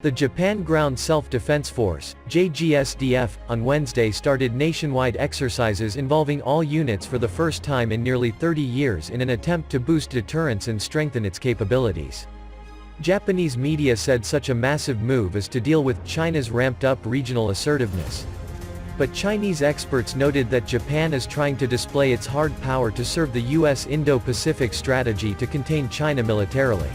The Japan Ground Self-Defense Force, JGSDF, on Wednesday started nationwide exercises involving all units for the first time in nearly 30 years in an attempt to boost deterrence and strengthen its capabilities. Japanese media said such a massive move is to deal with China's ramped-up regional assertiveness. But Chinese experts noted that Japan is trying to display its hard power to serve the US Indo-Pacific strategy to contain China militarily.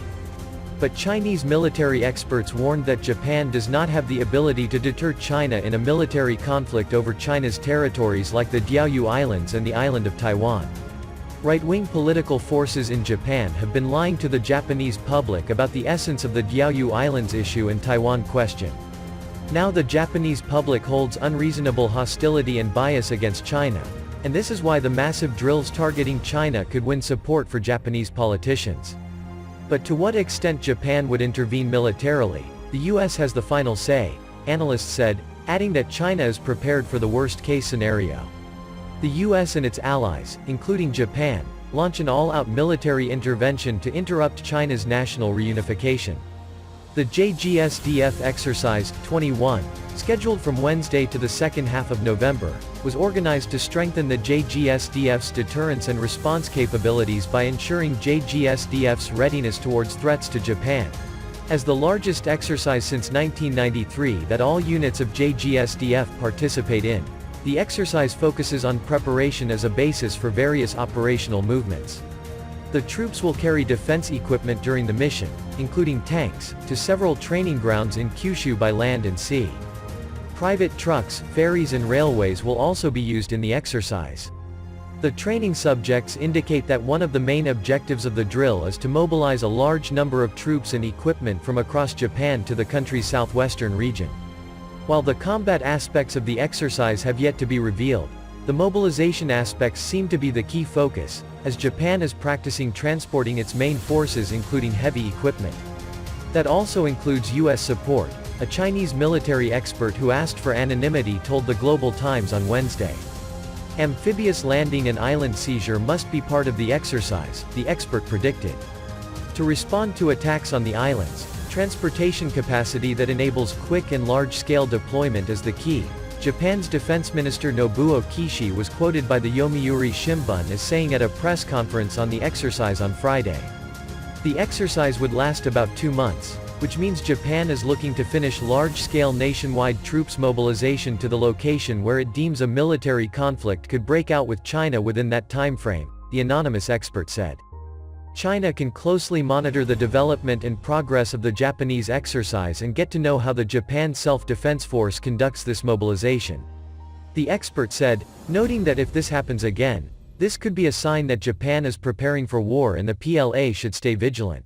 But Chinese military experts warned that Japan does not have the ability to deter China in a military conflict over China's territories like the Diaoyu Islands and the island of Taiwan. Right-wing political forces in Japan have been lying to the Japanese public about the essence of the Diaoyu Islands issue and Taiwan question. Now the Japanese public holds unreasonable hostility and bias against China, and this is why the massive drills targeting China could win support for Japanese politicians. But to what extent Japan would intervene militarily, the US has the final say, analysts said, adding that China is prepared for the worst-case scenario. The US and its allies, including Japan, launch an all-out military intervention to interrupt China's national reunification. The JGSDF Exercise 21, scheduled from Wednesday to the second half of November, was organized to strengthen the JGSDF's deterrence and response capabilities by ensuring JGSDF's readiness towards threats to Japan. As the largest exercise since 1993 that all units of JGSDF participate in, the exercise focuses on preparation as a basis for various operational movements. The troops will carry defense equipment during the mission, including tanks, to several training grounds in Kyushu by land and sea. Private trucks, ferries and railways will also be used in the exercise. The training subjects indicate that one of the main objectives of the drill is to mobilize a large number of troops and equipment from across Japan to the country's southwestern region. While the combat aspects of the exercise have yet to be revealed, the mobilization aspects seem to be the key focus, as Japan is practicing transporting its main forces including heavy equipment. That also includes US support, a Chinese military expert who asked for anonymity told the Global Times on Wednesday. Amphibious landing and island seizure must be part of the exercise, the expert predicted. To respond to attacks on the islands, transportation capacity that enables quick and large-scale deployment is the key. Japan's Defense Minister Nobuo Kishi was quoted by the Yomiuri Shimbun as saying at a press conference on the exercise on Friday. The exercise would last about 2 months, which means Japan is looking to finish large-scale nationwide troops mobilization to the location where it deems a military conflict could break out with China within that time frame, the anonymous expert said. China can closely monitor the development and progress of the Japanese exercise and get to know how the Japan Self-Defense Force conducts this mobilization. The expert said, noting that if this happens again, this could be a sign that Japan is preparing for war and the PLA should stay vigilant.